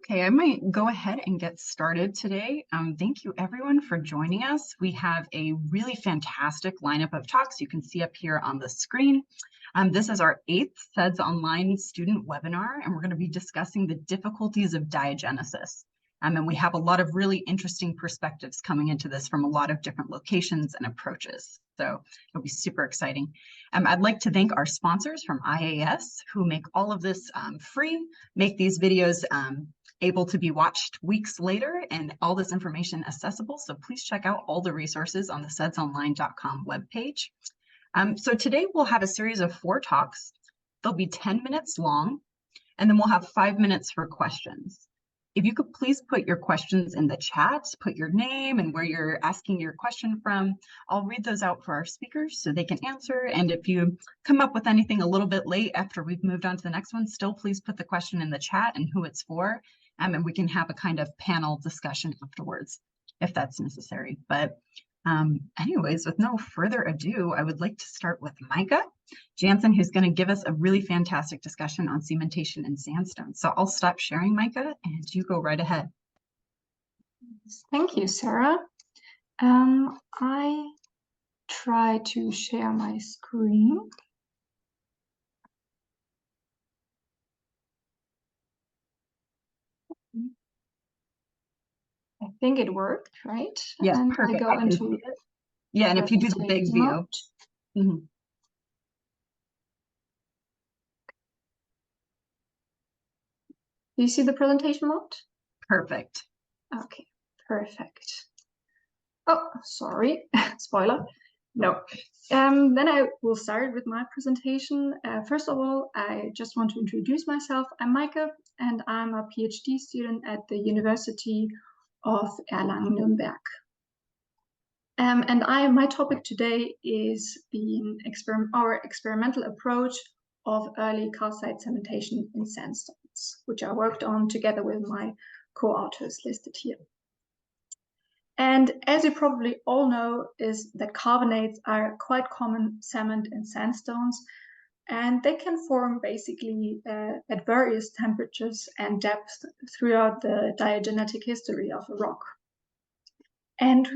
Okay, I might go ahead and get started today. Thank you everyone for joining us. We have a really fantastic lineup of talks you can see up here on the screen. This is our 8th Seds Online student webinar, and we're going to be discussing the difficulties of diagenesis. And we have a lot of really interesting perspectives coming into this from a lot of different locations and approaches. So it'll be super exciting. I'd like to thank our sponsors from IAS who make all of this free, make these videos able to be watched weeks later, and all this information accessible. So please check out all the resources on the sedsonline.com webpage. So today we'll have a series of 4 talks. They'll be 10 minutes long, and then we'll have 5 minutes for questions. If you could please put your questions in the chat, put your name and where you're asking your question from. I'll read those out for our speakers so they can answer. And if you come up with anything a little bit late after we've moved on to the next one, still please put the question in the chat and who it's for. And we can have a kind of panel discussion afterwards if that's necessary. But anyways, with no further ado, I would like to start with Micah Janssen, who's going to give us a really fantastic discussion on cementation and sandstone. So I'll stop sharing, Micah, and you go right ahead. Thank you, Sarah. I try to share my screen. I think it worked, right? Yes, and perfect. I go into it. Yeah, and if you do the big view. Mm-hmm. Do you see the presentation mode? Perfect. Okay, perfect. Oh, sorry, spoiler. No. Then I will start with my presentation. First of all, I just want to introduce myself. I'm Micah, and I'm a PhD student at the University of Erlangen-Nürnberg. And my topic today is our experimental approach of early calcite cementation in sandstones, which I worked on together with my co-authors listed here. And as you probably all know, is that carbonates are quite common cement in sandstones, and they can form basically at various temperatures and depths throughout the diagenetic history of a rock. And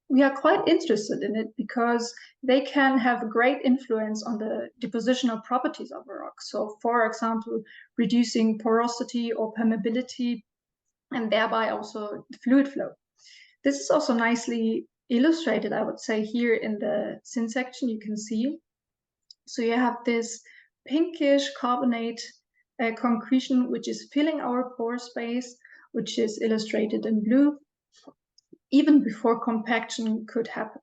we are quite interested in it because they can have a great influence on the depositional properties of a rock. So, for example, reducing porosity or permeability, and thereby also the fluid flow. This is also nicely illustrated, I would say, here in the syn section you can see. So you have this pinkish carbonate concretion, which is filling our pore space, which is illustrated in blue, even before compaction could happen.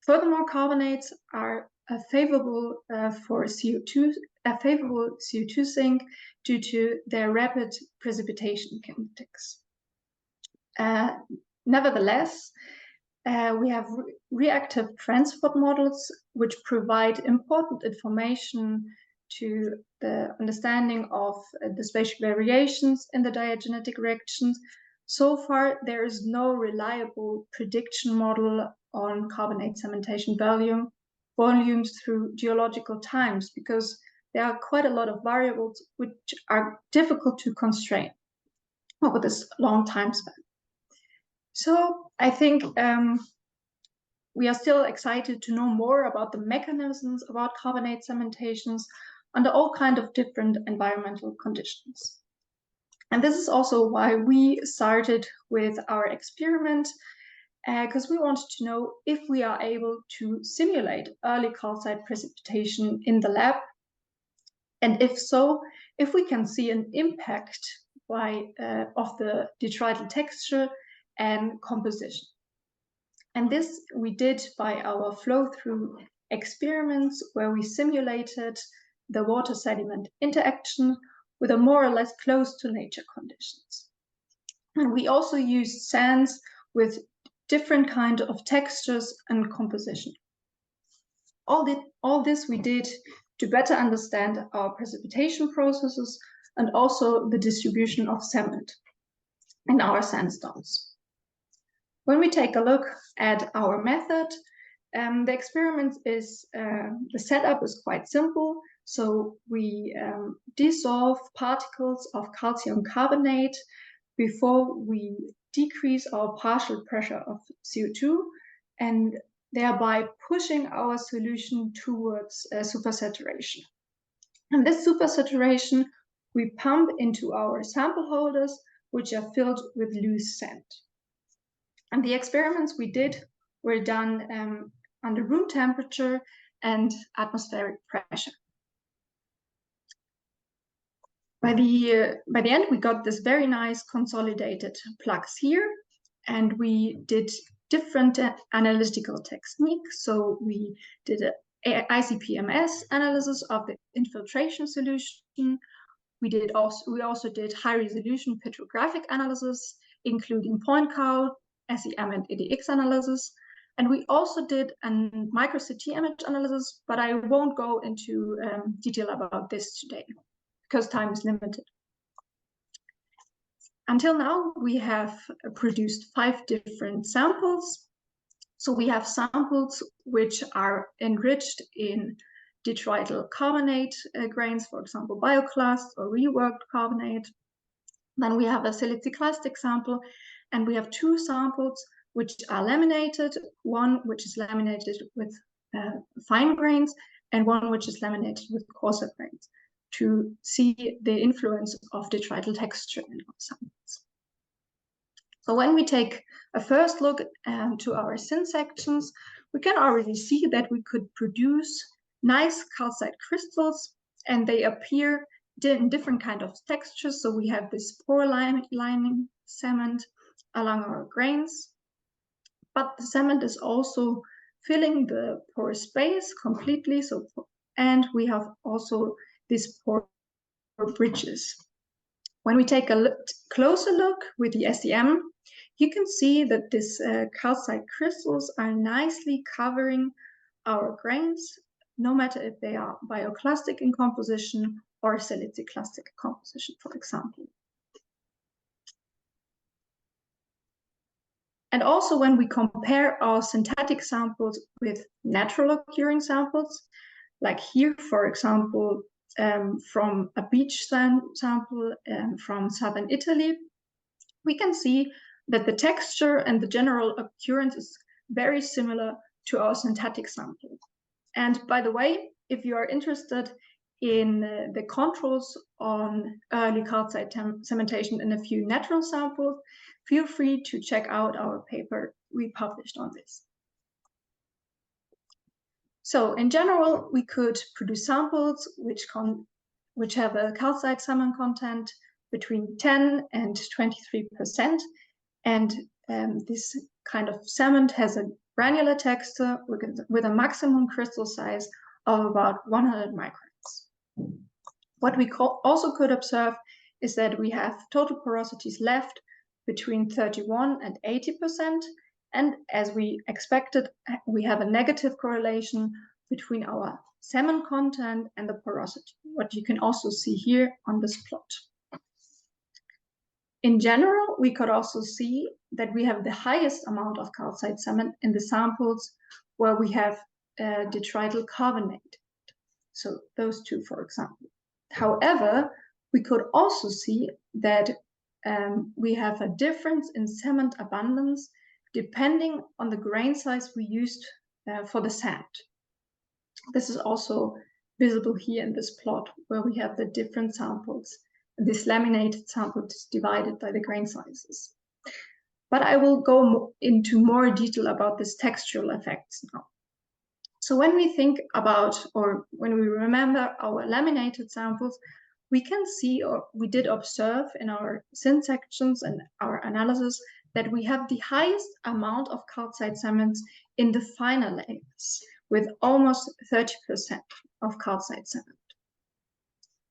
Furthermore, carbonates are favorable for CO2, a favorable CO2 sink due to their rapid precipitation kinetics. Nevertheless, we have reactive transport models which provide important information to the understanding of the spatial variations in the diagenetic reactions. So far, there is no reliable prediction model on carbonate cementation volumes through geological times, because there are quite a lot of variables which are difficult to constrain over this long time span. So I think we are still excited to know more about the mechanisms about carbonate cementations under all kinds of different environmental conditions. And this is also why we started with our experiment, because we wanted to know if we are able to simulate early calcite precipitation in the lab, and if so, if we can see an impact of the detrital texture and composition. And this we did by our flow-through experiments, where we simulated the water-sediment interaction with a more or less close to nature conditions. And we also used sands with different kinds of textures and composition. All this we did to better understand our precipitation processes and also the distribution of cement in our sandstones. When we take a look at our method, The experiment is, the setup is quite simple. So we dissolve particles of calcium carbonate before we decrease our partial pressure of CO2, and thereby pushing our solution towards supersaturation. And this supersaturation we pump into our sample holders, which are filled with loose sand. And the experiments we did were done under room temperature and atmospheric pressure. By the end, we got this very nice consolidated plugs here, and we did different analytical techniques. So we did an ICP-MS analysis of the infiltration solution. We also did high-resolution petrographic analysis, including point count, SEM, and EDX analysis. And we also did a micro-CT image analysis, but I won't go into detail about this today, because time is limited. Until now, we have produced 5 different samples. So we have samples which are enriched in detrital carbonate grains, for example, bioclast or reworked carbonate. Then we have a siliciclastic sample, and we have 2 samples which are laminated, one which is laminated with fine grains, and one which is laminated with coarser grains, to see the influence of detrital texture in our samples. So when we take a first look to our syn sections, we can already see that we could produce nice calcite crystals, and they appear in different kind of textures. So we have this pore lining cement along our grains, but the cement is also filling the pore space completely. So, and we have also these pore bridges. When we take a closer look with the SEM, you can see that these calcite crystals are nicely covering our grains, no matter if they are bioclastic in composition or siliciclastic composition, for example. And also when we compare our synthetic samples with natural occurring samples, like here, for example, from a beach sand sample from southern Italy, we can see that the texture and the general occurrence is very similar to our synthetic sample. And by the way, if you are interested in the controls on early calcite cementation in a few natural samples, feel free to check out our paper we published on this. So in general, we could produce samples which have a calcite cement content between 10 and 23%. And this kind of cement has a granular texture with a maximum crystal size of about 100 microns. What we also could observe is that we have total porosities left between 31 and 80%. And as we expected, we have a negative correlation between our cement content and the porosity, what you can also see here on this plot. In general, we could also see that we have the highest amount of calcite cement in the samples where we have detrital carbonate. So those 2, for example. However, we could also see that we have a difference in cement abundance depending on the grain size we used for the sand. This is also visible here in this plot where we have the different samples. This laminated sample is divided by the grain sizes. But I will go into more detail about this textural effects now. So when we think about, or when we remember our laminated samples, we can see, or we did observe in our syn sections and our analysis, that we have the highest amount of calcite cements in the finer layers, with almost 30% of calcite cement.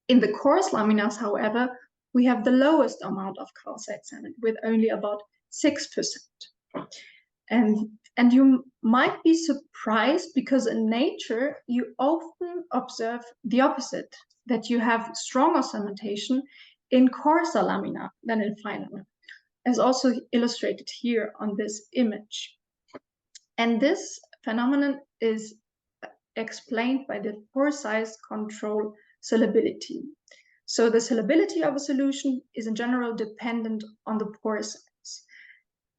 In the coarse laminas, however, we have the lowest amount of calcite cement, with only about 6%. And you might be surprised, because in nature, you often observe the opposite, that you have stronger cementation in coarser lamina than in finer lamina, as also illustrated here on this image. And this phenomenon is explained by the pore size control solubility. So the solubility of a solution is in general dependent on the pore size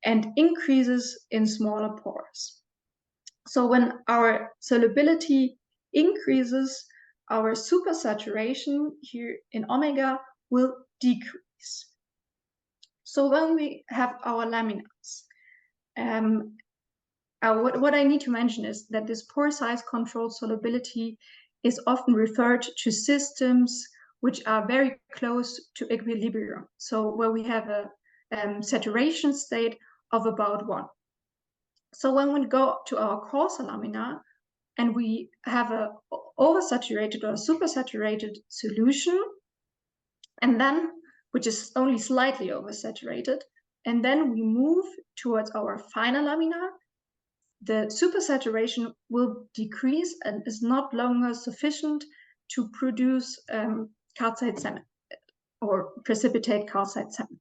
and increases in smaller pores. So when our solubility increases, our supersaturation here in omega will decrease. So when we have our laminas, what I need to mention is that this pore size controlled solubility is often referred to systems which are very close to equilibrium. So where we have a saturation state of about 1. So when we go to our coarser lamina and we have a oversaturated or supersaturated solution, and then which is only slightly oversaturated, and then we move towards our finer lamina, the supersaturation will decrease and is not longer sufficient to produce calcite cement or precipitate calcite cement.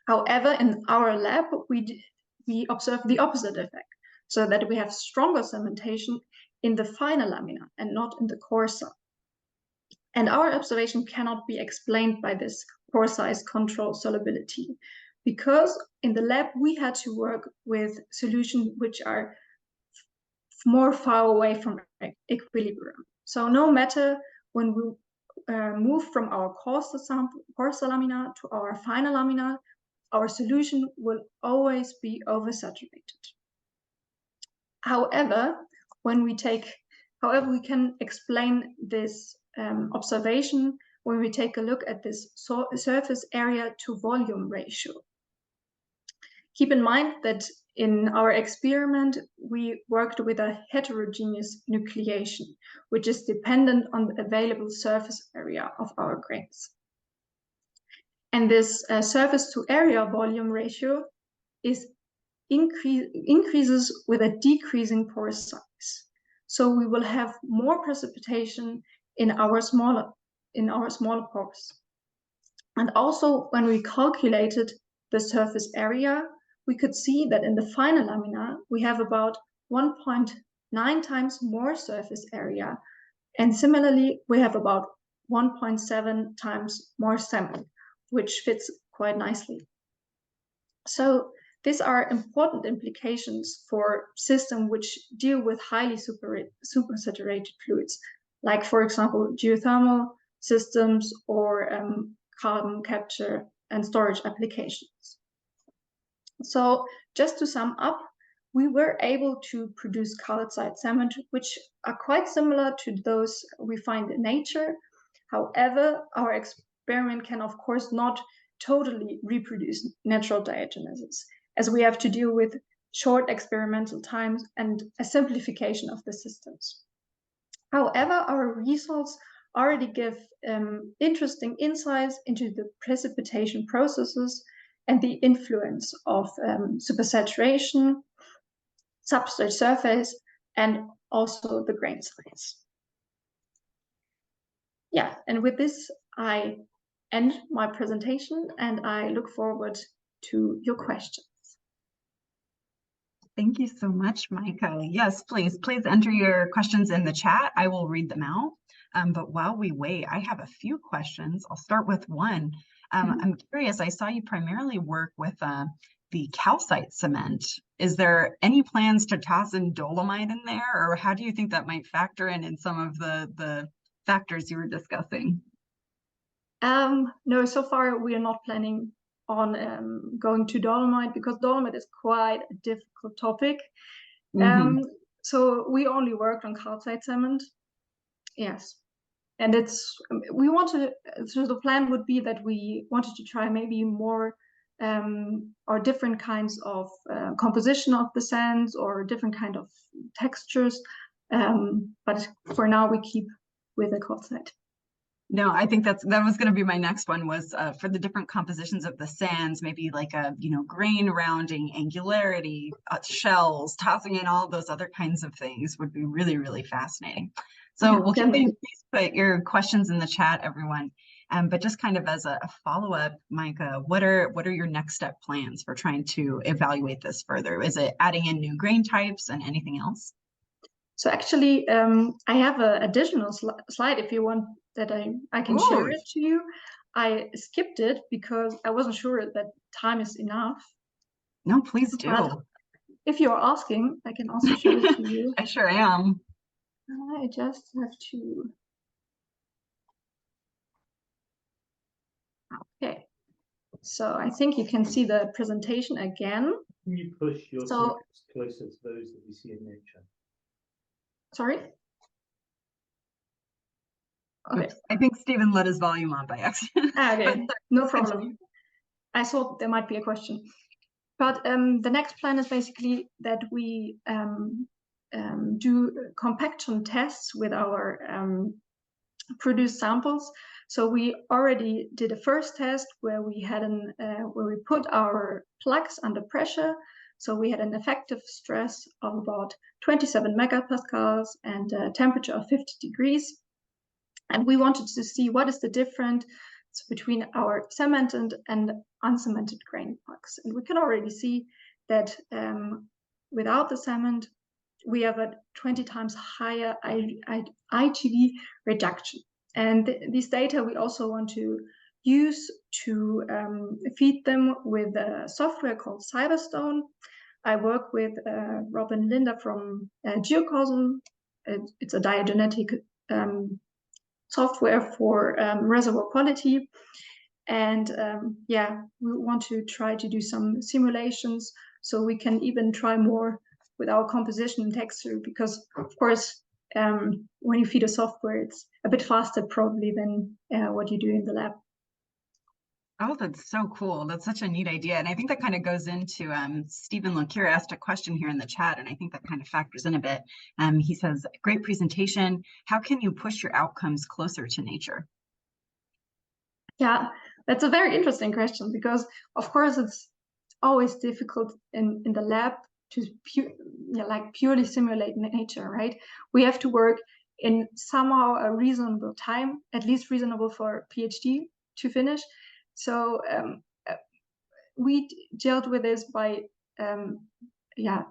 However, in our lab, we observe the opposite effect, so that we have stronger cementation in the finer lamina and not in the coarser. And our observation cannot be explained by this pore size control solubility, because in the lab we had to work with solutions which are more far away from equilibrium. So no matter when we move from our coarser lamina to our finer lamina, our solution will always be oversaturated. However, we can explain this observation when we take a look at this surface area to volume ratio. Keep in mind that in our experiment, we worked with a heterogeneous nucleation, which is dependent on the available surface area of our grains. And this surface to area volume ratio increases with a decreasing pore size. So we will have more precipitation in our smaller pores. And also when we calculated the surface area, we could see that in the finer lamina, we have about 1.9 times more surface area. And similarly, we have about 1.7 times more cement, which fits quite nicely. So these are important implications for systems which deal with highly supersaturated fluids, like, for example, geothermal systems or carbon capture and storage applications. So just to sum up, we were able to produce calcite cement, which are quite similar to those we find in nature. However, our experiment can, of course, not totally reproduce natural diagenesis, as we have to deal with short experimental times and a simplification of the systems. However, our results already give interesting insights into the precipitation processes and the influence of supersaturation, substrate surface, and also the grain size. Yeah, and with this, I end my presentation and I look forward to your questions. Thank you so much, Micah. Yes, please enter your questions in the chat. I will read them out. But while we wait, I have a few questions. I'll start with one. I'm curious, I saw you primarily work with the calcite cement. Is there any plans to toss in dolomite in there, or how do you think that might factor in some of the factors you were discussing? No, so far we are not planning on going to dolomite, because dolomite is quite a difficult topic. So we only worked on calcite cement. Yes. And so the plan would be that we wanted to try maybe more or different kinds of composition of the sands or different kind of textures. But for now we keep with the calcite. No, I think that was going to be my next one, was for the different compositions of the sands, maybe like a grain rounding, angularity, shells, tossing in all those other kinds of things would be really, really fascinating. So we'll keep please put your questions in the chat, everyone. But just kind of as a follow-up, Micah, what are your next step plans for trying to evaluate this further? Is it adding in new grain types and anything else? So actually, I have an additional slide if you want that I can share it to you. I skipped it because I wasn't sure that time is enough. No, please do. But if you're asking, I can also show it to you. I sure am. I just have to. Okay. So I think you can see the presentation again. Can you push your slides closer to those that we see in nature? Sorry? Okay. Oops, I think Stephen let his volume on by accident. Okay, no problem. I thought there might be a question. But the next plan is basically that we do compaction tests with our produced samples. So we already did a first test where we had where we put our plugs under pressure. So we had an effective stress of about 27 megapascals and a temperature of 50 degrees. And we wanted to see what is the difference between our cemented and uncemented grain plugs. And we can already see that without the cement, we have a 20 times higher IGV reduction. And these data we also want to use to feed them with a software called Cyberstone. I work with Rob and Linda from geochronological. It's a diagenetic software for reservoir quality. And yeah, we want to try to do some simulations so we can even try more with our composition and texture, because of course, when you feed a software, it's a bit faster probably than what you do in the lab. Oh, that's so cool. That's such a neat idea. And I think that kind of goes into Stephen Lokira asked a question here in the chat, and I think that kind of factors in a bit. He says, great presentation. How can you push your outcomes closer to nature? Yeah, that's a very interesting question, because of course it's always difficult in the lab to purely simulate nature, right? We have to work in somehow a reasonable time, at least reasonable for a PhD to finish. So we dealt with this by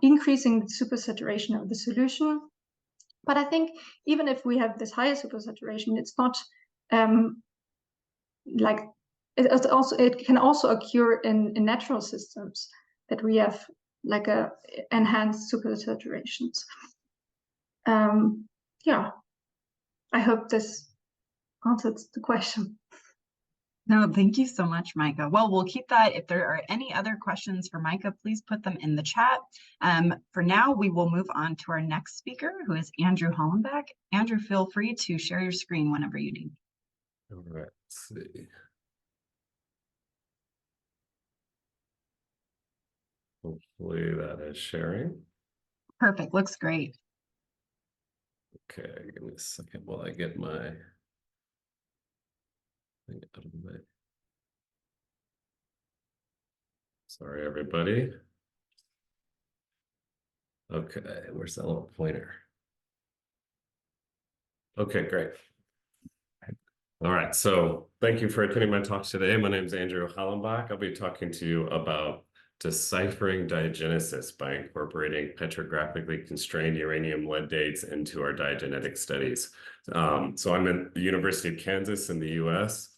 increasing the supersaturation of the solution. But I think even if we have this higher supersaturation, it's not it can also occur in natural systems that we have like a enhanced supersaturations. Yeah, I hope this answers the question. No, thank you so much, Micah. Well, we'll keep that. If there are any other questions for Micah, please put them in the chat. For now, we will move on to our next speaker, who is Andrew Hollenbach. Andrew, feel free to share your screen whenever you need. All right, let's see. Hopefully that is sharing. Perfect, looks great. Okay, give me a second while I get my thing out of the way. Sorry, everybody. Okay, where's that little pointer? Okay, great. All right, so thank you for attending my talk today. My name is Andrew Hollenbach. I'll be talking to you about deciphering diagenesis by incorporating petrographically constrained uranium lead dates into our diagenetic studies. So I'm at the University of Kansas in the US.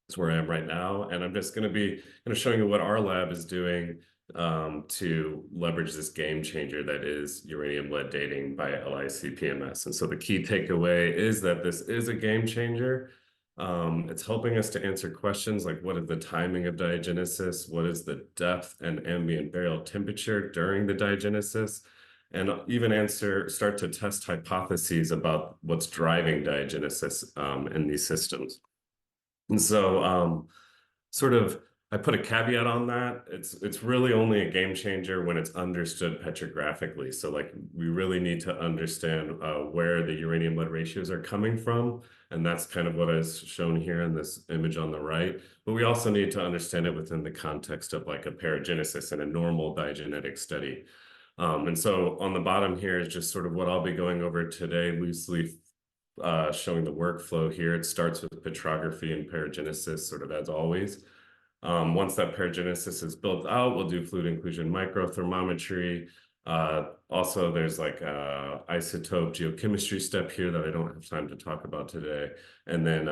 That's where I am right now. And I'm just going to be showing you what our lab is doing to leverage this game changer that is uranium lead dating by LICPMS. And so the key takeaway is that this is a game changer. It's helping us to answer questions like what is the timing of diagenesis, what is the depth and ambient burial temperature during the diagenesis, and even start to test hypotheses about what's driving diagenesis in these systems. And so I put a caveat on that. It's really only a game changer when it's understood petrographically. So like we really need to understand where the uranium lead ratios are coming from. And that's kind of what is shown here in this image on the right. But we also need to understand it within the context of like a paragenesis in a normal diagenetic study. And so on the bottom here is just sort of what I'll be going over today, loosely showing the workflow here. It starts with petrography and paragenesis, sort of as always. Once that paragenesis is built out, we'll do fluid inclusion microthermometry. Also, there's like a isotope geochemistry step here that I don't have time to talk about today. And then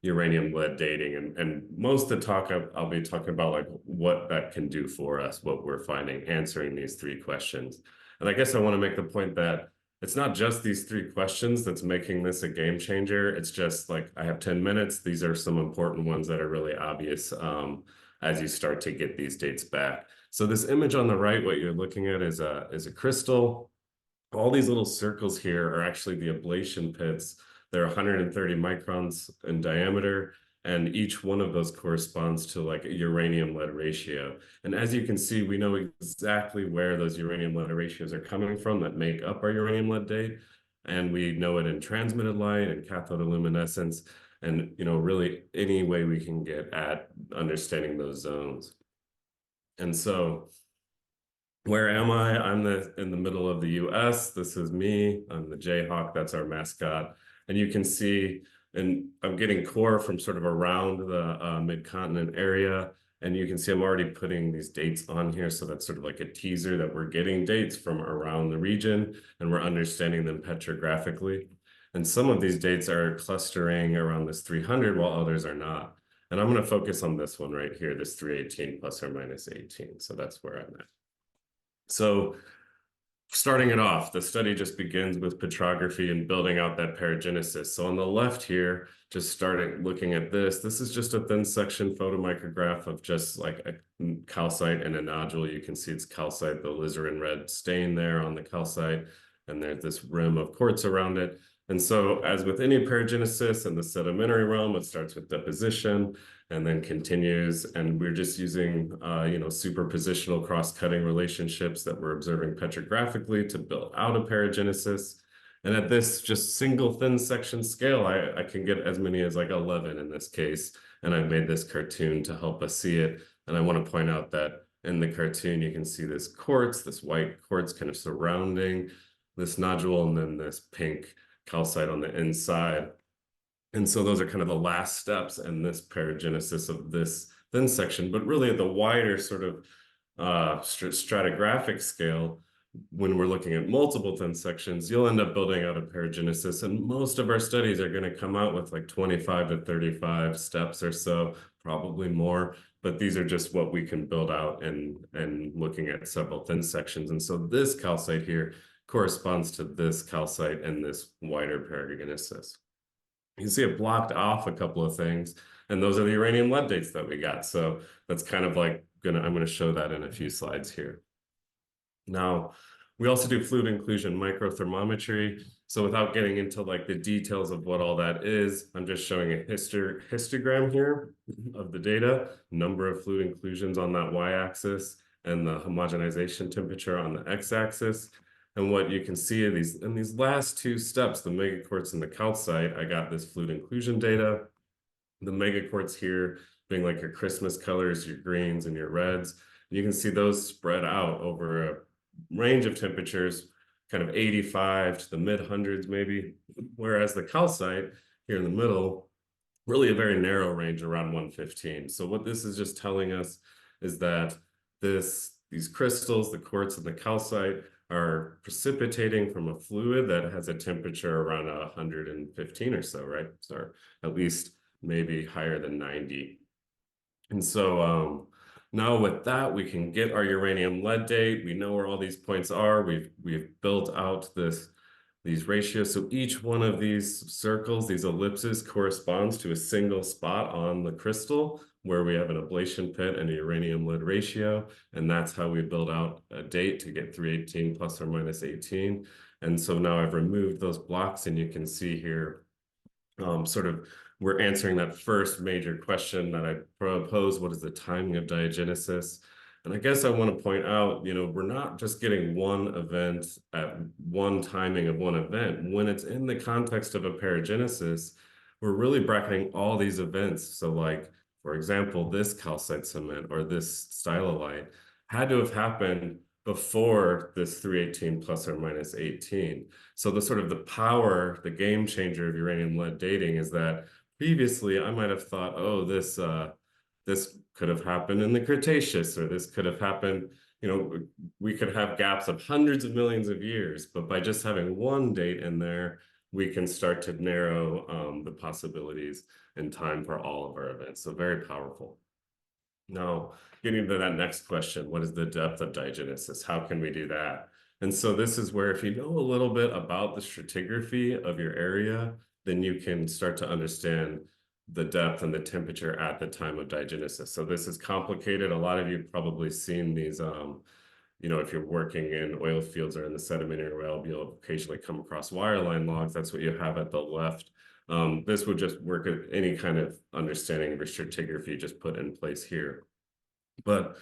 uranium lead dating. And most of the talk I'll be talking about like what that can do for us, what we're finding, answering these three questions. And I guess I want to make the point that it's not just these three questions that's making this a game changer. It's just like, I have 10 minutes. These are some important ones that are really obvious as you start to get these dates back. So this image on the right, what you're looking at is a crystal. All these little circles here are actually the ablation pits. They're 130 microns in diameter, and each one of those corresponds to like a uranium lead ratio. And as you can see, we know exactly where those uranium lead ratios are coming from that make up our uranium lead date. And we know it in transmitted light and cathode luminescence, and really any way we can get at understanding those zones. And so where am I? I'm in the middle of the US. This is me. I'm the Jayhawk. That's our mascot. And you can see, and I'm getting core from sort of around the mid-continent area. And you can see I'm already putting these dates on here. So that's sort of like a teaser that we're getting dates from around the region, and we're understanding them petrographically. And some of these dates are clustering around this 300 while others are not. And I'm going to focus on this one right here, this 318 plus or minus 18. So that's where I'm at. So starting it off, the study just begins with petrography and building out that paragenesis. So on the left here, just starting looking at this, this is just a thin section photomicrograph of just like a calcite and a nodule. You can see it's calcite, the alizarin red stain there on the calcite, and there's this rim of quartz around it. And so as with any paragenesis in the sedimentary realm, it starts with deposition and then continues. And we're just using, superpositional cross-cutting relationships that we're observing petrographically to build out a paragenesis. And at this just single thin section scale, I can get as many as like 11 in this case. And I've made this cartoon to help us see it. And I want to point out that in the cartoon, you can see this quartz, this white quartz kind of surrounding this nodule, and then this pink calcite on the inside. And so those are kind of the last steps in this paragenesis of this thin section. But really at the wider sort of stratigraphic scale, when we're looking at multiple thin sections, you'll end up building out a paragenesis. And most of our studies are going to come out with like 25 to 35 steps or so, probably more. But these are just what we can build out and looking at several thin sections. And so this calcite here corresponds to this calcite and this wider paragenesis. You can see it blocked off a couple of things, and those are the uranium lead dates that we got. So that's kind of like I'm going to show that in a few slides here. Now, we also do fluid inclusion microthermometry. So without getting into like the details of what all that is, I'm just showing a histogram here of the data, number of fluid inclusions on that y-axis, and the homogenization temperature on the x-axis. And what you can see in these last two steps, the megaquartz and the calcite, I got this fluid inclusion data. The megaquartz here being like your Christmas colors, your greens and your reds. And you can see those spread out over a range of temperatures, kind of 85 to the mid-hundreds maybe. Whereas the calcite here in the middle, really a very narrow range around 115. So what this is just telling us is that these crystals, the quartz and the calcite, are precipitating from a fluid that has a temperature around 115 or so, right? So at least maybe higher than 90. And so now with that, we can get our uranium lead date. We know where all these points are. We've built out these ratios. So each one of these circles, these ellipses, corresponds to a single spot on the crystal where we have an ablation pit and a uranium lead ratio. And that's how we build out a date to get 318 plus or minus 18. And so now I've removed those blocks, and you can see here we're answering that first major question that I proposed: what is the timing of diagenesis? And I guess I want to point out, we're not just getting one event at one timing of one event. When it's in the context of a paragenesis, we're really bracketing all these events. So like, for example, this calcite cement or this stylolite had to have happened before this 318 plus or minus 18. So the sort of the power, the game changer of uranium lead dating is that previously I might have thought, oh, this could have happened in the Cretaceous, or this could have happened, you know, we could have gaps of hundreds of millions of years, but by just having one date in there, we can start to narrow the possibilities in time for all of our events. So very powerful. Now, getting to that next question, what is the depth of diagenesis? How can we do that? And so this is where if you know a little bit about the stratigraphy of your area, then you can start to understand the depth and the temperature at the time of diagenesis. So this is complicated. A lot of you have probably seen these, you know, if you're working in oil fields or in the sedimentary well, you'll occasionally come across wireline logs. That's what you have at the left. This would just work at any kind of understanding of stratigraphy just put in place here. But,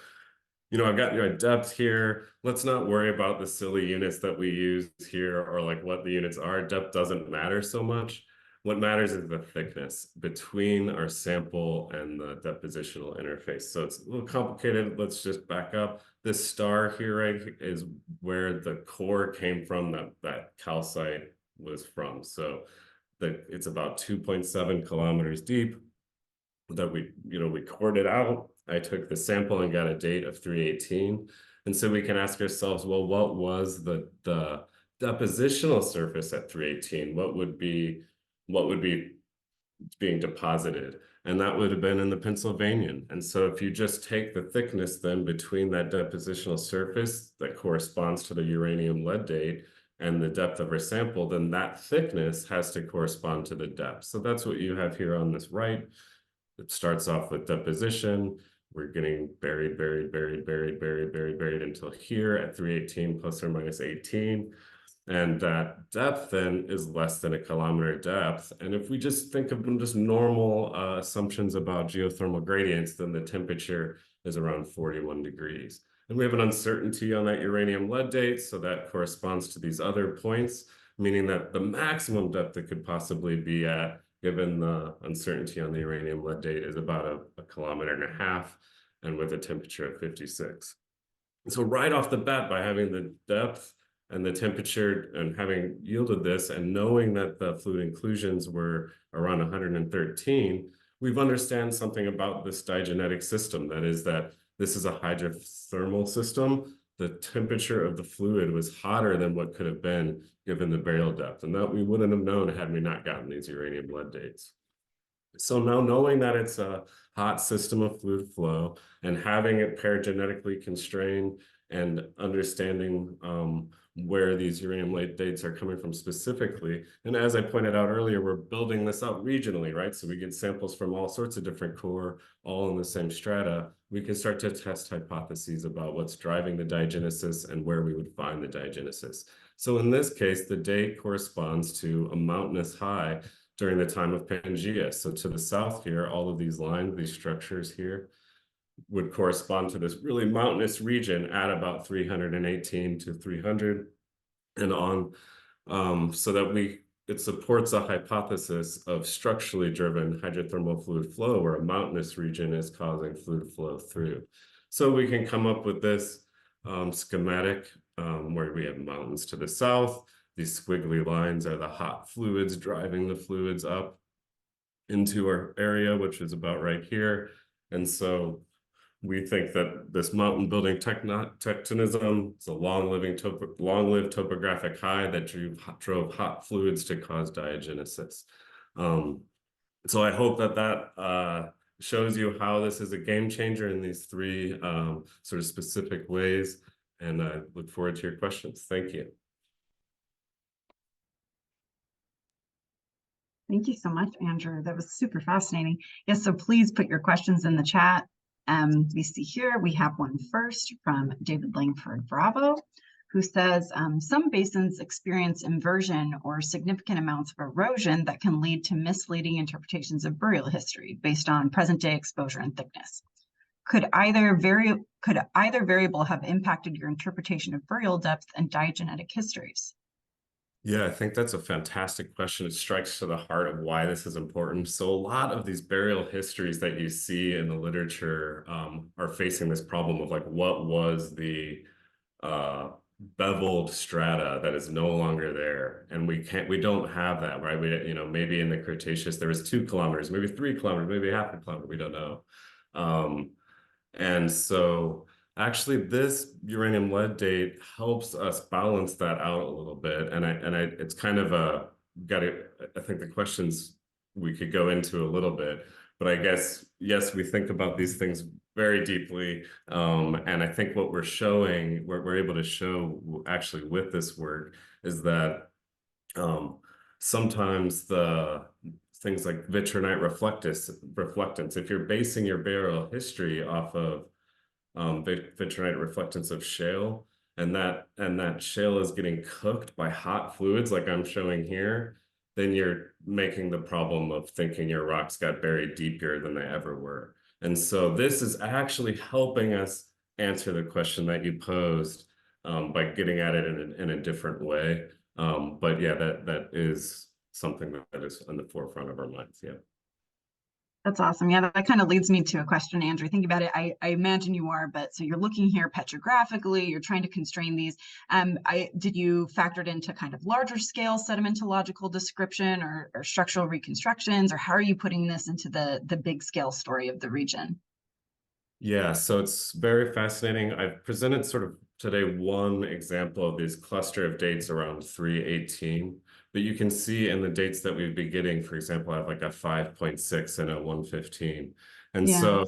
you know, I've got your depth here. Let's not worry about the silly units that we use here or like what the units are. Depth doesn't matter so much. What matters is the thickness between our sample and the depositional interface. So it's a little complicated. Let's just back up. This star here, right, is where the core came from, that calcite was from. So it's about 2.7 kilometers deep that we cored it out. I took the sample and got a date of 318. And so we can ask ourselves, well, what was the depositional surface at 318? What would be being deposited? And that would have been in the Pennsylvanian. And so if you just take the thickness then between that depositional surface that corresponds to the uranium lead date and the depth of our sample, then that thickness has to correspond to the depth. So that's what you have here on this right. It starts off with deposition. We're getting buried until here at 318 plus or minus 18. And that depth then is less than a kilometer depth. And if we just think of just normal assumptions about geothermal gradients, then the temperature is around 41 degrees. And we have an uncertainty on that uranium lead date, so that corresponds to these other points, meaning that the maximum depth it could possibly be at, given the uncertainty on the uranium lead date, is about a kilometer and a half, and with a temperature of 56. So right off the bat, by having the depth and the temperature and having yielded this and knowing that the fluid inclusions were around 113, we've understand something about this diagenetic system. That is that this is a hydrothermal system. The temperature of the fluid was hotter than what could have been given the burial depth. And that we wouldn't have known had we not gotten these uranium lead dates. So now knowing that it's a hot system of fluid flow and having it paragenetically constrained and understanding where these uranium lead dates are coming from specifically. And as I pointed out earlier, we're building this up regionally, right? So we get samples from all sorts of different core, all in the same strata. We can start to test hypotheses about what's driving the diagenesis and where we would find the diagenesis. So in this case, the date corresponds to a mountainous high during the time of Pangea. So to the south here, all of these lines, these structures here, would correspond to this really mountainous region at about 318 to 300 and on, so that it supports a hypothesis of structurally driven hydrothermal fluid flow where a mountainous region is causing fluid flow through. So we can come up with this schematic where we have mountains to the south. These squiggly lines are the hot fluids driving the fluids up into our area, which is about right here. And so we think that this mountain building tectonism is a long-lived topographic high that drove hot fluids to cause diagenesis. So I hope that shows you how this is a game changer in these three sort of specific ways. And I look forward to your questions. Thank you. Thank you so much, Andrew. That was super fascinating. Yes, so please put your questions in the chat. We see here, we have one first from David Langford Bravo, who says, some basins experience inversion or significant amounts of erosion that can lead to misleading interpretations of burial history based on present-day exposure and thickness. Could either variable have impacted your interpretation of burial depth and diagenetic histories? Yeah, I think that's a fantastic question. It strikes to the heart of why this is important. So a lot of these burial histories that you see in the literature are facing this problem of like, what was the beveled strata that is no longer there, and we don't have that, right? We, you know, maybe in the Cretaceous there was 2 kilometers, maybe 3 kilometers, maybe half a kilometer, we don't know. And so actually this uranium lead date helps us balance that out a little bit, and it's kind of I think the questions we could go into a little bit, but I guess, yes, we think about these things very deeply. And I think what we're able to show actually with this work is that sometimes the things like vitrinite reflectance, if you're basing your burial history off of vitrinite reflectance of shale, and that shale is getting cooked by hot fluids like I'm showing here, then you're making the problem of thinking your rocks got buried deeper than they ever were. And so this is actually helping us answer the question that you posed by getting at it in a different way. But yeah, that is something that is on the forefront of our minds. Yeah. That's awesome. Yeah, that kind of leads me to a question, Andrew. Think about it. I imagine you are, but so you're looking here petrographically, you're trying to constrain these. Did you factor it into kind of larger scale sedimentological description or structural reconstructions, or how are you putting this into the big scale story of the region? Yeah, so it's very fascinating. I've presented sort of today one example of this cluster of dates around 318, but you can see in the dates that we've been getting, for example, I have like a 5.6 and a 115. And Yeah. so,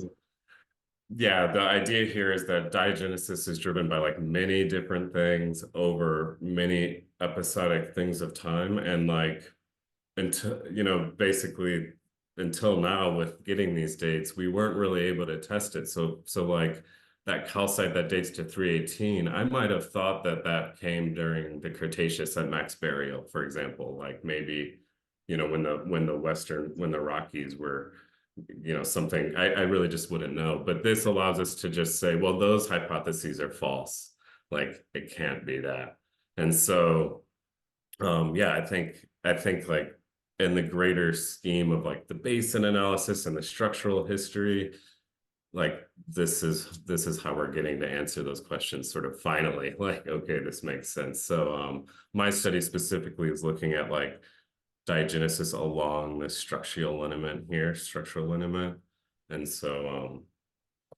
yeah, the idea here is that diagenesis is driven by like many different things over many episodic things of time. And like, until, you know, basically until now with getting these dates, we weren't really able to test it. So like that calcite that dates to 318, I might have thought that came during the Cretaceous at max burial, for example, like maybe, you know, when the Rockies were, you know, something I really just wouldn't know. But this allows us to just say, well, those hypotheses are false. Like it can't be that. And so yeah, I think like in the greater scheme of like the basin analysis and the structural history, like this is how we're getting to answer those questions sort of finally, like, okay, this makes sense. So my study specifically is looking at like diagenesis along the structural lineament. And so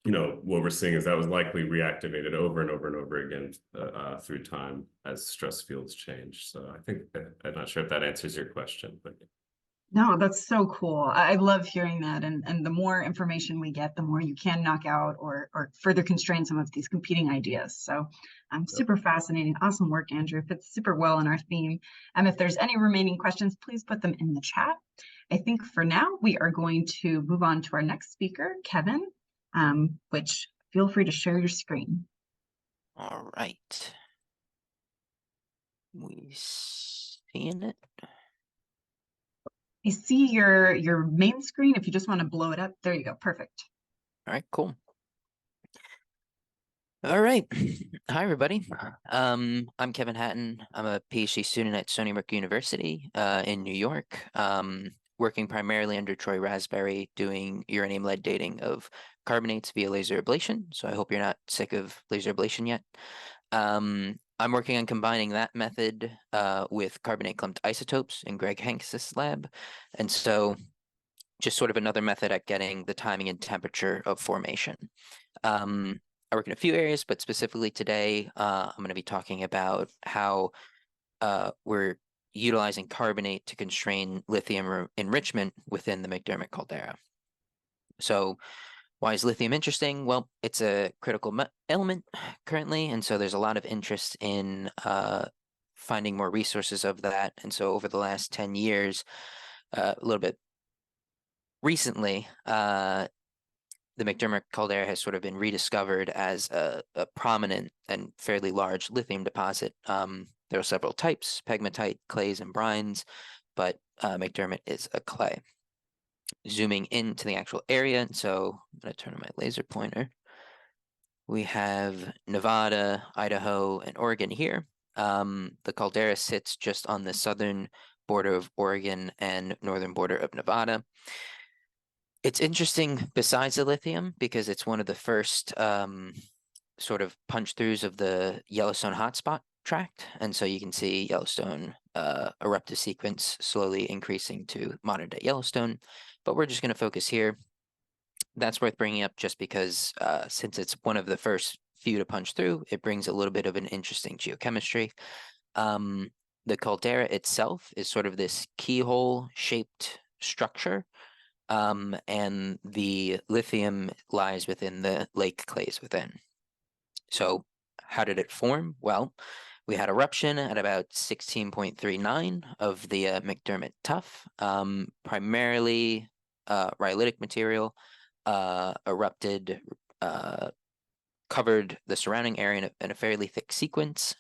you know, what we're seeing is that was likely reactivated over and over and over again through time as stress fields change. So I think I'm not sure if that answers your question, but No, that's so cool. I love hearing that. And the more information we get, the more you can knock out or further constrain some of these competing ideas. So super fascinating. Awesome work, Andrew. Fits super well in our theme. If there's any remaining questions, please put them in the chat. I think for now, we are going to move on to our next speaker, Kevin, which feel free to share your screen. All right. We seeing it? I see your main screen. If you just want to blow it up, there you go. Perfect. All right, cool. All right. Hi, everybody. I'm Kevin Hatton. I'm a PhD student at Stony Brook University in New York, working primarily under Troy Raspberry, doing uranium lead dating of carbonates via laser ablation. So I hope you're not sick of laser ablation yet. I'm working on combining that method with carbonate clumped isotopes in Greg Hanks' lab. And so just sort of another method at getting the timing and temperature of formation. I work in a few areas, but specifically today, I'm going to be talking about how we're utilizing carbonate to constrain lithium enrichment within the McDermitt caldera. So why is lithium interesting? Well, it's a critical element currently, and so there's a lot of interest in finding more resources of that. And so over the last 10 years, a little bit recently, the McDermitt caldera has sort of been rediscovered as a prominent and fairly large lithium deposit. There are several types, pegmatite, clays, and brines, but McDermitt is a clay. Zooming into the actual area, so I'm going to turn on my laser pointer. We have Nevada, Idaho, and Oregon here. The caldera sits just on the southern border of Oregon and northern border of Nevada. It's interesting besides the lithium because it's one of the first sort of punch throughs of the Yellowstone hotspot tract. And so you can see Yellowstone eruptive sequence slowly increasing to modern day Yellowstone. But we're just going to focus here. That's worth bringing up just because since it's one of the first few to punch through, it brings a little bit of an interesting geochemistry. The caldera itself is sort of this keyhole shaped structure. And the lithium lies within the lake clays within. So how did it form? Well, we had eruption at about 16.39 of the McDermitt tuff, primarily rhyolitic material, erupted, covered the surrounding area in a fairly thick sequence.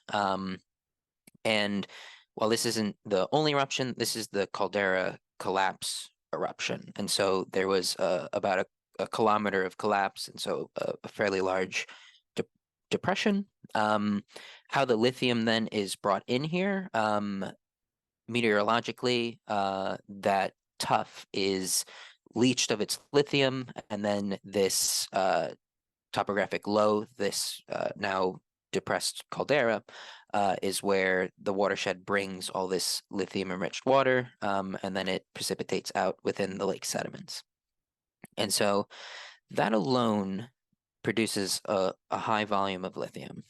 And while this isn't the only eruption, this is the caldera collapse eruption. And so there was about a kilometer of collapse, and so a fairly large depression. How the lithium then is brought in here, meteorologically, that tuff is leached of its lithium, and then this topographic low, this now depressed caldera, is where the watershed brings all this lithium enriched water, and then it precipitates out within the lake sediments. And so that alone produces a high volume of lithium.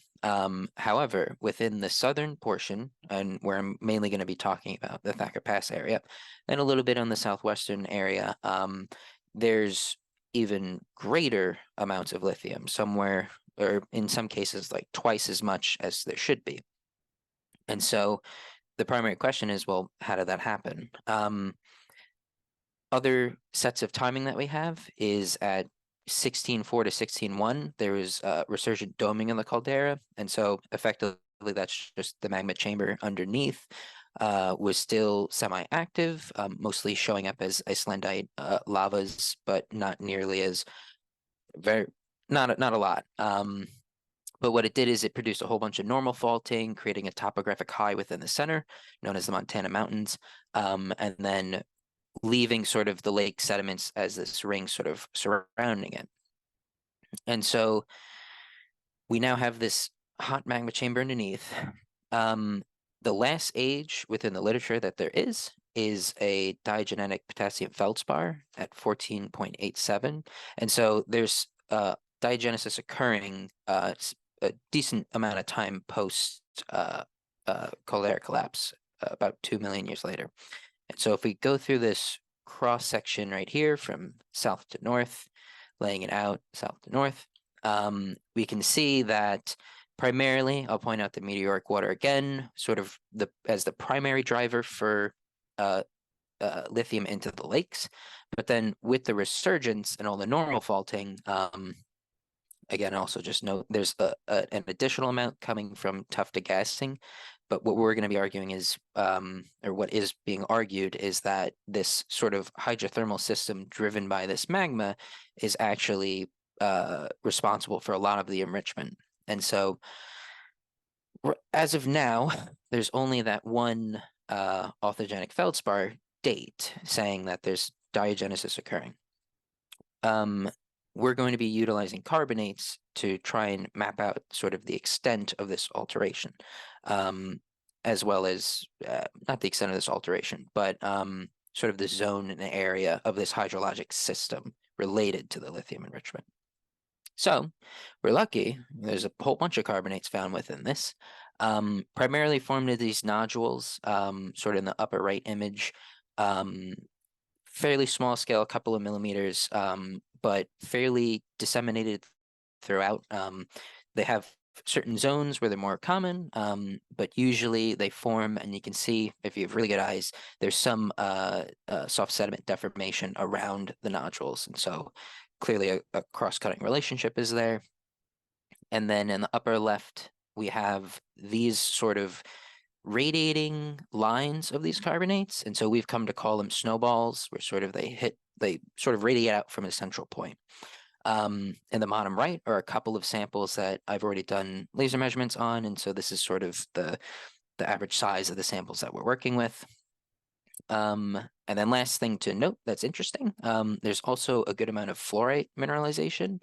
However, within the southern portion, and where I'm mainly going to be talking about the Thacker Pass area, and a little bit on the southwestern area, there's even greater amounts of lithium, somewhere, or in some cases, like twice as much as there should be. And so the primary question is, well, how did that happen? Other sets of timing that we have is at 16.4 to 16.1, there was resurgent doming in the caldera. And so effectively, that's just the magma chamber underneath was still semi-active, mostly showing up as Icelandite lavas, but not nearly as not a lot. But what it did is it produced a whole bunch of normal faulting, creating a topographic high within the center, known as the Montana Mountains, and then leaving sort of the lake sediments as this ring sort of surrounding it. And so we now have this hot magma chamber underneath. The last age within the literature that there is a diagenetic potassium feldspar at 14.87. And so there's diagenesis occurring a decent amount of time post caldera collapse, about 2 million years later. And so if we go through this cross section right here from south to north, laying it out south to north, we can see that primarily, I'll point out the meteoric water again, sort of as the primary driver for lithium into the lakes. But then with the resurgence and all the normal faulting, again, also just note there's an additional amount coming from tuff degassing. But what we're going to be arguing is, or what is being argued, is that this sort of hydrothermal system driven by this magma is actually responsible for a lot of the enrichment. And so as of now, there's only that one authigenic feldspar date saying that there's diagenesis occurring. We're going to be utilizing carbonates to try and map out sort of the extent of this alteration, as well as, not the extent of this alteration, but sort of the zone and area of this hydrologic system related to the lithium enrichment. So we're lucky, there's a whole bunch of carbonates found within this, primarily formed of these nodules, sort of in the upper right image, fairly small scale, a couple of millimeters, but fairly disseminated throughout. They have certain zones where they're more common, but usually they form, and you can see if you have really good eyes, there's some soft sediment deformation around the nodules. And so clearly a cross-cutting relationship is there. And then in the upper left, we have these sort of radiating lines of these carbonates. And so we've come to call them snowballs, where sort of they sort of radiate out from a central point. In the bottom right are a couple of samples that I've already done laser measurements on. And so this is sort of the average size of the samples that we're working with. And then last thing to note that's interesting, there's also a good amount of fluorite mineralization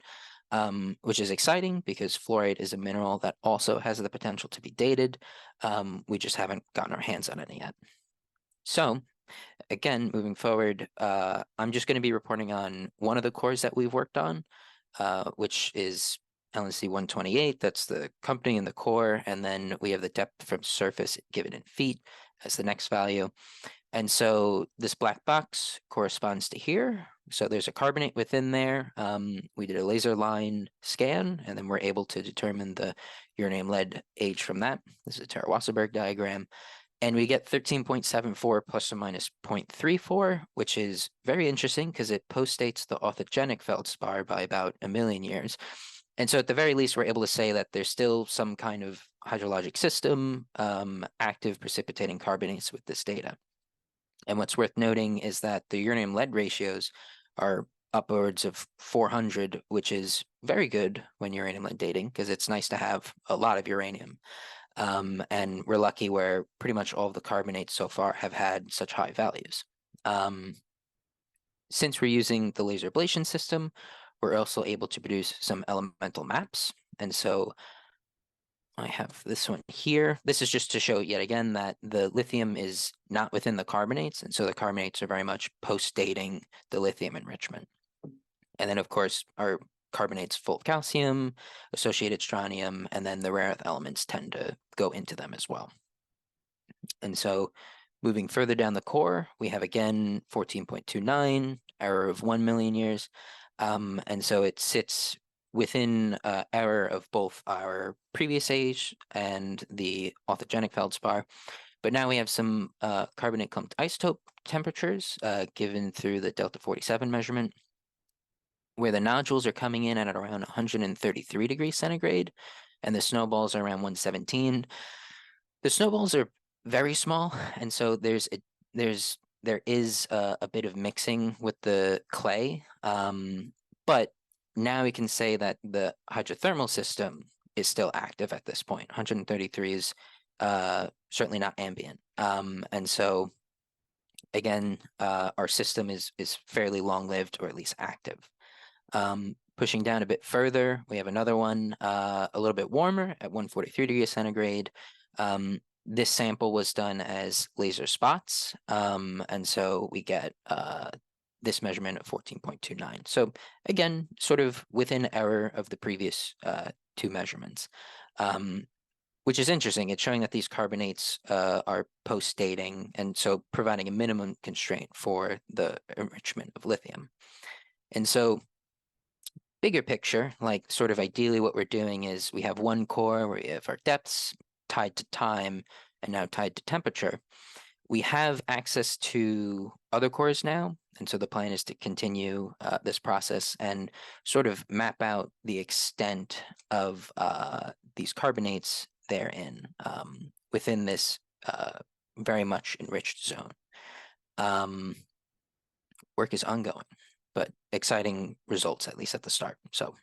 which is exciting because fluorite is a mineral that also has the potential to be dated. We just haven't gotten our hands on any yet. So again, moving forward, I'm just going to be reporting on one of the cores that we've worked on, which is LNC 128. That's the company and the core. And then we have the depth from surface given in feet as the next value. And so this black box corresponds to here. So there's a carbonate within there. We did a laser line scan, and then we're able to determine the uranium lead age from that. This is a Terra-Wasserberg diagram. And we get 13.74 plus or minus 0.34, which is very interesting because it postdates the Authigenic feldspar by about 1 million years. And so at the very least, we're able to say that there's still some kind of hydrologic system, active precipitating carbonates with this data. And what's worth noting is that the uranium lead ratios are upwards of 400, which is very good when uranium lead dating, because it's nice to have a lot of uranium. And we're lucky where pretty much all of the carbonates so far have had such high values. Since we're using the laser ablation system, we're also able to produce some elemental maps. And so I have this one here. This is just to show yet again that the lithium is not within the carbonates. And so the carbonates are very much post-dating the lithium enrichment. And then, of course, our carbonates full of calcium, associated strontium, and then the rare earth elements tend to go into them as well. And so moving further down the core, we have again 14.29, error of 1 million years. And so it sits within error of both our previous age and the Authigenic feldspar. But now we have some carbonate clumped isotope temperatures given through the delta 47 measurement, where the nodules are coming in at around 133 degrees centigrade, and the snowballs are around 117. The snowballs are very small, and so there is a bit of mixing with the clay, but now we can say that the hydrothermal system is still active at this point. 133 is certainly not ambient, and so again, our system is fairly long-lived, or at least active. Pushing down a bit further, we have another one a little bit warmer at 143 degrees centigrade. This sample was done as laser spots, and so we get this measurement of 14.29. So again, sort of within error of the previous two measurements, which is interesting. It's showing that these carbonates are post-dating, and so providing a minimum constraint for the enrichment of lithium. And so bigger picture, like sort of ideally what we're doing is we have one core where we have our depths tied to time and now tied to temperature. We have access to other cores now, and so the plan is to continue this process and sort of map out the extent of these carbonates therein within this very much enriched zone. Work is ongoing, but exciting results, at least at the start. So.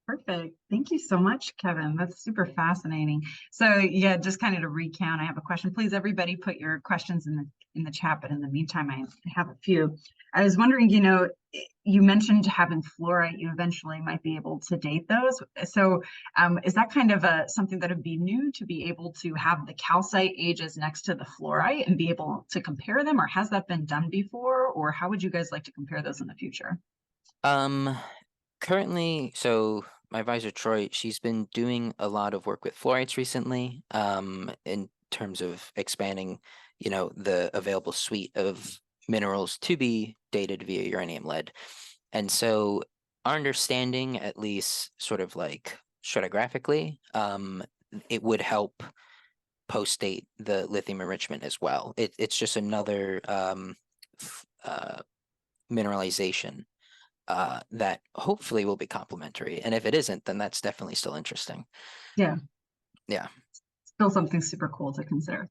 Perfect. Thank you so much, Kevin. That's super fascinating. So yeah, just kind of to recount, I have a question. Please, everybody, put your questions in the chat. But in the meantime, I have a few. I was wondering, you mentioned having fluorite. You eventually might be able to date those. So is that kind of something that would be new, to be able to have the calcite ages next to the fluorite and be able to compare them, or has that been done before, or how would you guys like to compare those in the future? Currently, so my advisor Troy, she's been doing a lot of work with fluorites recently, in terms of expanding, the available suite of minerals to be dated via uranium lead. And so our understanding, at least sort of like stratigraphically, it would help post-date the lithium enrichment as well. It's just another mineralization that hopefully will be complementary. And if it isn't, then that's definitely still interesting. Yeah. Yeah. Still something super cool to consider.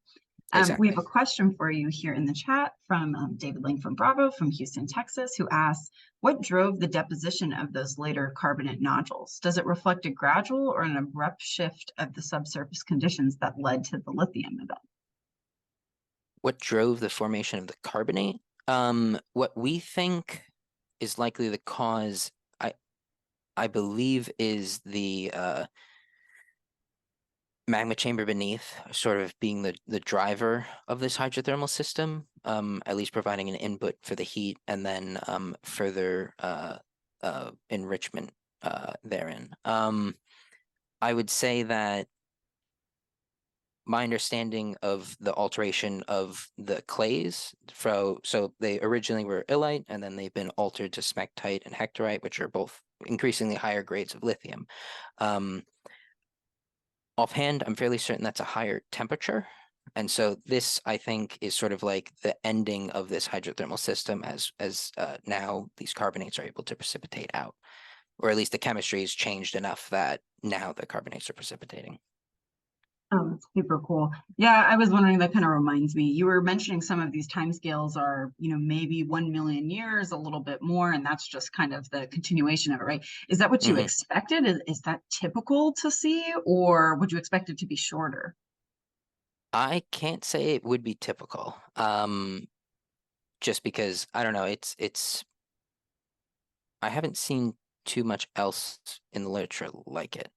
Exactly. We have a question for you here in the chat from David Ling from Bravo from Houston, Texas, who asks, what drove the deposition of those later carbonate nodules? Does it reflect a gradual or an abrupt shift of the subsurface conditions that led to the lithium event? What drove the formation of the carbonate? What we think is likely the cause, I believe, is the magma chamber beneath sort of being the driver of this hydrothermal system, at least providing an input for the heat and then further enrichment therein. I would say that my understanding of the alteration of the clays, so they originally were illite and then they've been altered to smectite and hectorite, which are both increasingly higher grades of lithium. Offhand, I'm fairly certain that's a higher temperature. And so this, I think, is sort of like the ending of this hydrothermal system as now these carbonates are able to precipitate out, or at least the chemistry has changed enough that now the carbonates are precipitating. Oh, super cool. Yeah, I was wondering, that kind of reminds me, you were mentioning some of these timescales are, maybe 1 million years, a little bit more, and that's just kind of the continuation of it, right? Is that what you expected? Is that typical to see, or would you expect it to be shorter? I can't say it would be typical, just because, I don't know, it's I haven't seen too much else in the literature like it.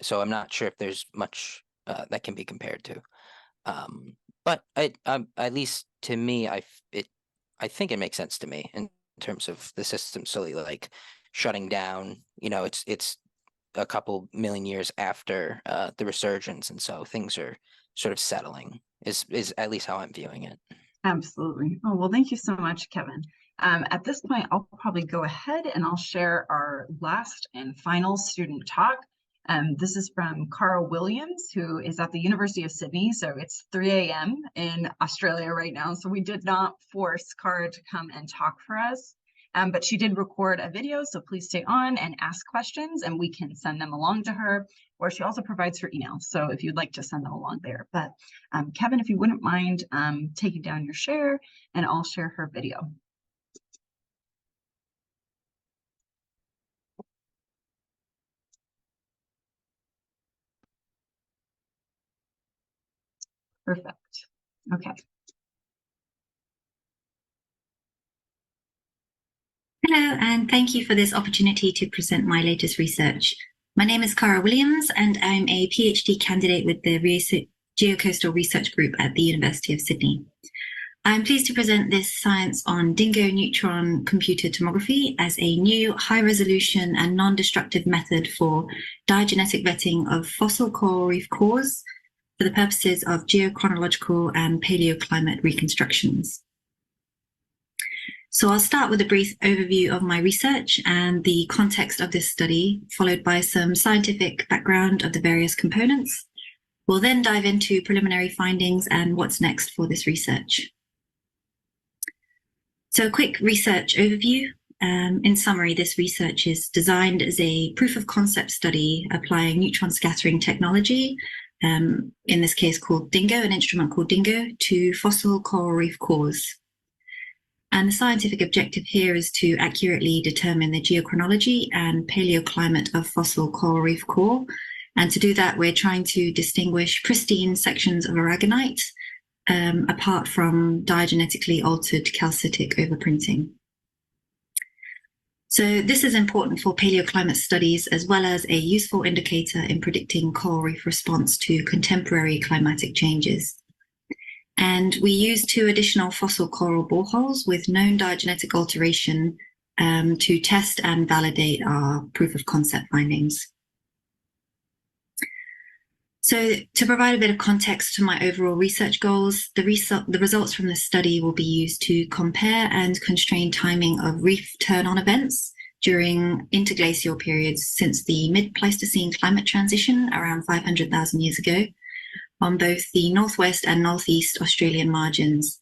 So I'm not sure if there's much that can be compared to. But at least to me, I think it makes sense to me in terms of the system slowly like shutting down. It's a couple million years after the resurgence, and so things are sort of settling. Is at least how I'm viewing it. Absolutely. Oh, well, thank you so much, Kevin. At this point, I'll probably go ahead and I'll share our last and final student talk. This is from Cara Williams, who is at the University of Sydney. So it's 3 a.m. in Australia right now. So we did not force Cara to come and talk for us. But she did record a video, so please stay on and ask questions and we can send them along to her, or she also provides her email. So if you'd like to send them along there. But Kevin, if you wouldn't mind taking down your share, and I'll share her video. Perfect. Okay. Hello, and thank you for this opportunity to present my latest research. My name is Cara Williams, and I'm a PhD candidate with the Geocoastal Research Group at the University of Sydney. I'm pleased to present this science on dingo neutron computed tomography as a new high-resolution and non-destructive method for diagenetic vetting of fossil coral reef cores for the purposes of geochronological and paleoclimate reconstructions. So I'll start with a brief overview of my research and the context of this study, followed by some scientific background of the various components. We'll then dive into preliminary findings and what's next for this research. So a quick research overview. In summary, this research is designed as a proof of concept study applying neutron scattering technology, in this case called DINGO, an instrument called DINGO, to fossil coral reef cores. And the scientific objective here is to accurately determine the geochronology and paleoclimate of fossil coral reef core. And to do that, we're trying to distinguish pristine sections of aragonite apart from diagenetically altered calcitic overprinting. So this is important for paleoclimate studies, as well as a useful indicator in predicting coral reef response to contemporary climatic changes. And we use 2 additional fossil coral boreholes with known diagenetic alteration to test and validate our proof of concept findings. So to provide a bit of context to my overall research goals, the results from this study will be used to compare and constrain timing of reef turn-on events during interglacial periods since the mid-Pleistocene climate transition around 500,000 years ago, on both the northwest and northeast Australian margins.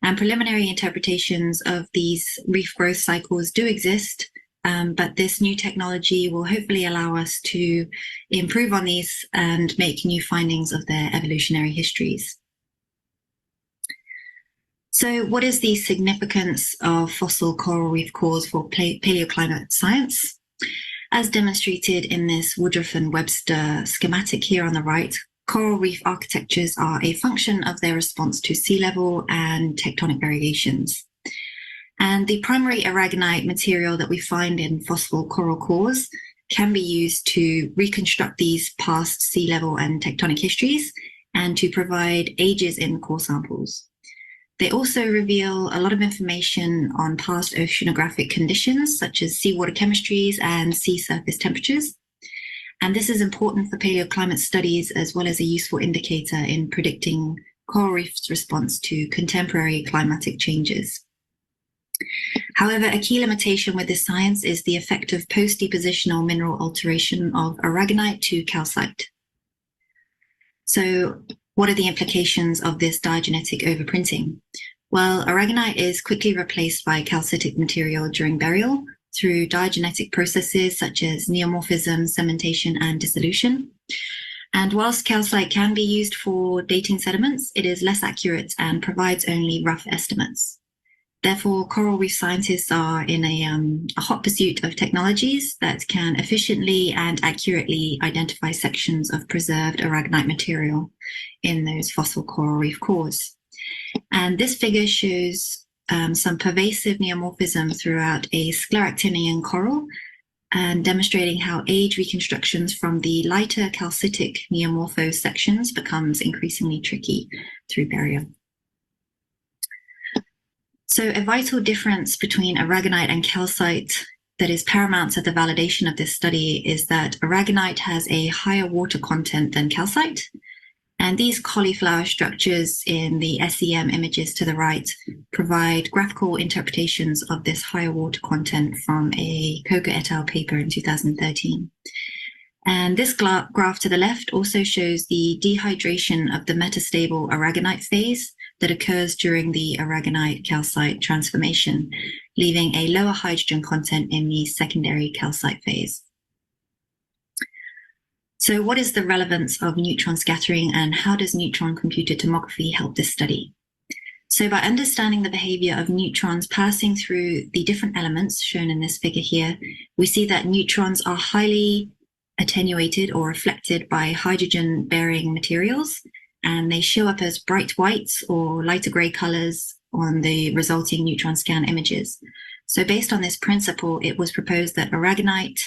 And preliminary interpretations of these reef growth cycles do exist, but this new technology will hopefully allow us to improve on these and make new findings of their evolutionary histories. So what is the significance of fossil coral reef cores for paleoclimate science? As demonstrated in this Woodruff and Webster schematic here on the right, coral reef architectures are a function of their response to sea level and tectonic variations. And the primary aragonite material that we find in fossil coral cores can be used to reconstruct these past sea level and tectonic histories and to provide ages in core samples. They also reveal a lot of information on past oceanographic conditions, such as seawater chemistries and sea surface temperatures. And this is important for paleoclimate studies, as well as a useful indicator in predicting coral reefs' response to contemporary climatic changes. However, a key limitation with this science is the effect of post-depositional mineral alteration of aragonite to calcite. So what are the implications of this diagenetic overprinting? Well, aragonite is quickly replaced by calcitic material during burial through diagenetic processes such as neomorphism, cementation, and dissolution. And whilst calcite can be used for dating sediments, it is less accurate and provides only rough estimates. Therefore, coral reef scientists are in a hot pursuit of technologies that can efficiently and accurately identify sections of preserved aragonite material in those fossil coral reef cores. And this figure shows some pervasive neomorphism throughout a scleractinian coral, and demonstrating how age reconstructions from the lighter calcitic neomorphose sections becomes increasingly tricky through burial. So a vital difference between aragonite and calcite that is paramount to the validation of this study is that aragonite has a higher water content than calcite. And these cauliflower structures in the SEM images to the right provide graphical interpretations of this higher water content from a Koga et al. Paper in 2013. And this graph to the left also shows the dehydration of the metastable aragonite phase that occurs during the aragonite-calcite transformation, leaving a lower hydrogen content in the secondary calcite phase. So what is the relevance of neutron scattering, and how does neutron computed tomography help this study? So by understanding the behavior of neutrons passing through the different elements shown in this figure here, we see that neutrons are highly attenuated or reflected by hydrogen-bearing materials, and they show up as bright whites or lighter gray colors on the resulting neutron scan images. So based on this principle, it was proposed that aragonite,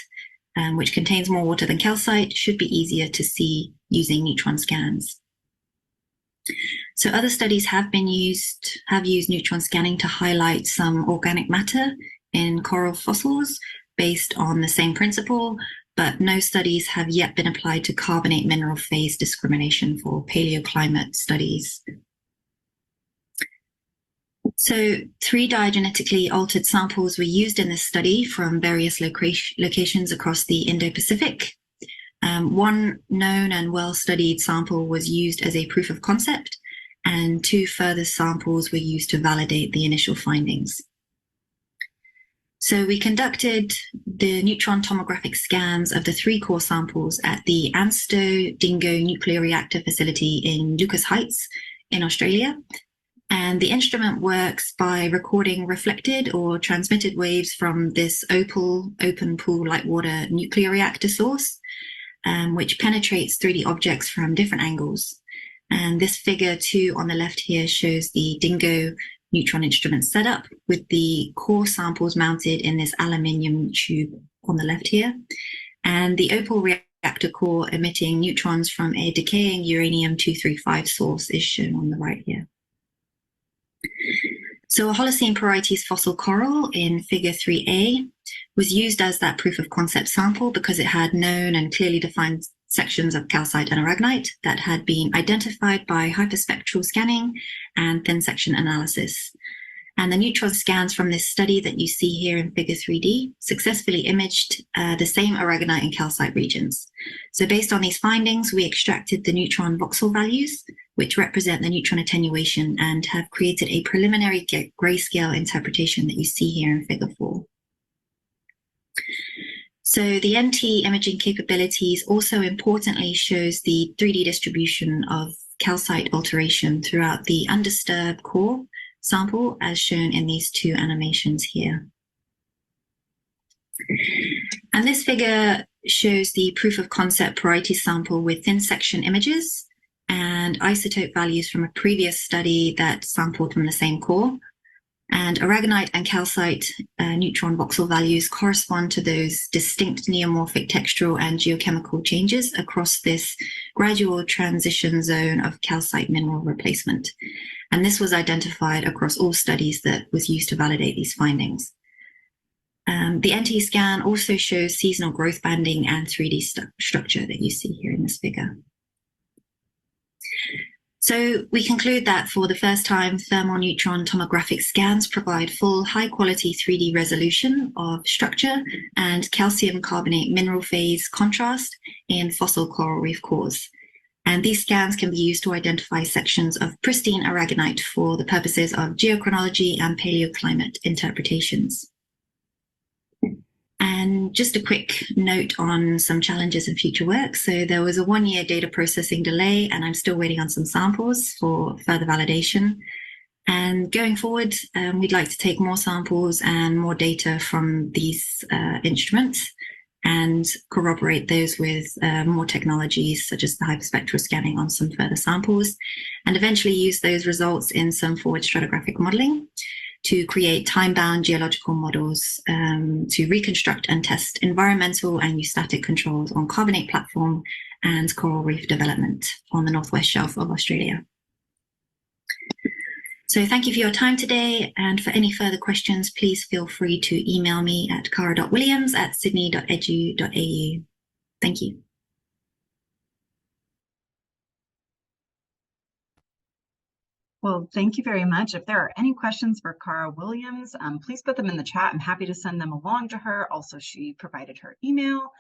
which contains more water than calcite, should be easier to see using neutron scans. So other studies have used neutron scanning to highlight some organic matter in coral fossils based on the same principle, but no studies have yet been applied to carbonate mineral phase discrimination for paleoclimate studies. So 3 diagenetically altered samples were used in this study from various locations across the Indo-Pacific. One known and well-studied sample was used as a proof of concept, and 2 further samples were used to validate the initial findings. So we conducted the neutron tomographic scans of the 3 core samples at the Ansto Dingo Nuclear Reactor Facility in Lucas Heights in Australia. And the instrument works by recording reflected or transmitted waves from this open pool light water nuclear reactor source, which penetrates 3D objects from different angles. And this figure 2 on the left here shows the Dingo neutron instrument setup with the core samples mounted in this aluminium tube on the left here, and the opal reactor core emitting neutrons from a decaying uranium-235 source is shown on the right here. So a Holocene Porites fossil coral in figure 3A was used as that proof of concept sample because it had known and clearly defined sections of calcite and aragonite that had been identified by hyperspectral scanning and thin section analysis. And the neutron scans from this study that you see here in figure 3D successfully imaged the same aragonite and calcite regions. So based on these findings, we extracted the neutron voxel values, which represent the neutron attenuation, and have created a preliminary grayscale interpretation that you see here in figure 4. So the NT imaging capabilities also importantly shows the 3D distribution of calcite alteration throughout the undisturbed core sample, as shown in these 2 animations here. And this figure shows the proof of concept Porites sample with thin section images and isotope values from a previous study that sampled from the same core. And aragonite and calcite neutron voxel values correspond to those distinct neomorphic textural and geochemical changes across this gradual transition zone of calcite mineral replacement. And this was identified across all studies that was used to validate these findings. The NT scan also shows seasonal growth banding and 3D structure that you see here in this figure. So we conclude that for the first time, thermal neutron tomographic scans provide full high-quality 3D resolution of structure and calcium carbonate mineral phase contrast in fossil coral reef cores. And these scans can be used to identify sections of pristine aragonite for the purposes of geochronology and paleoclimate interpretations. And just a quick note on some challenges in future work. So there was a 1-year data processing delay, and I'm still waiting on some samples for further validation. And going forward, we'd like to take more samples and more data from these instruments and corroborate those with more technologies such as the hyperspectral scanning on some further samples, and eventually use those results in some forward stratigraphic modeling to create time-bound geological models to reconstruct and test environmental and eustatic controls on carbonate platform and coral reef development on the northwest shelf of Australia. So thank you for your time today, and for any further questions, please feel free to email me at cara.williams@sydney.edu.au. Thank you. Well, thank you very much. If there are any questions for Cara Williams, please put them in the chat. I'm happy to send them along to her. Also, she provided her email.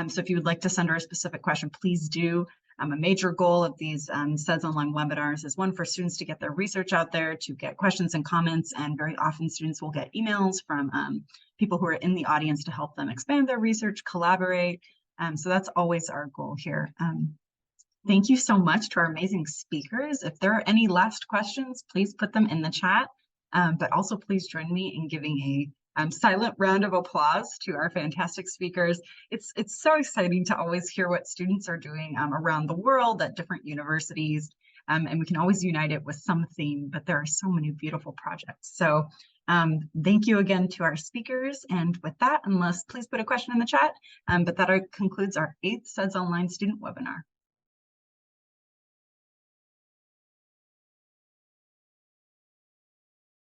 So if you would like to send her a specific question, please do. A major goal of these Seds online webinars is one, for students to get their research out there, to get questions and comments, and very often students will get emails from people who are in the audience to help them expand their research, collaborate. So that's always our goal here. Thank you so much to our amazing speakers. If there are any last questions, please put them in the chat, but also please join me in giving a silent round of applause to our fantastic speakers. It's so exciting to always hear what students are doing around the world at different universities, and we can always unite it with some theme, but there are so many beautiful projects. So thank you again to our speakers. And with that, please put a question in the chat, but that concludes our 8th Seds Online student webinar.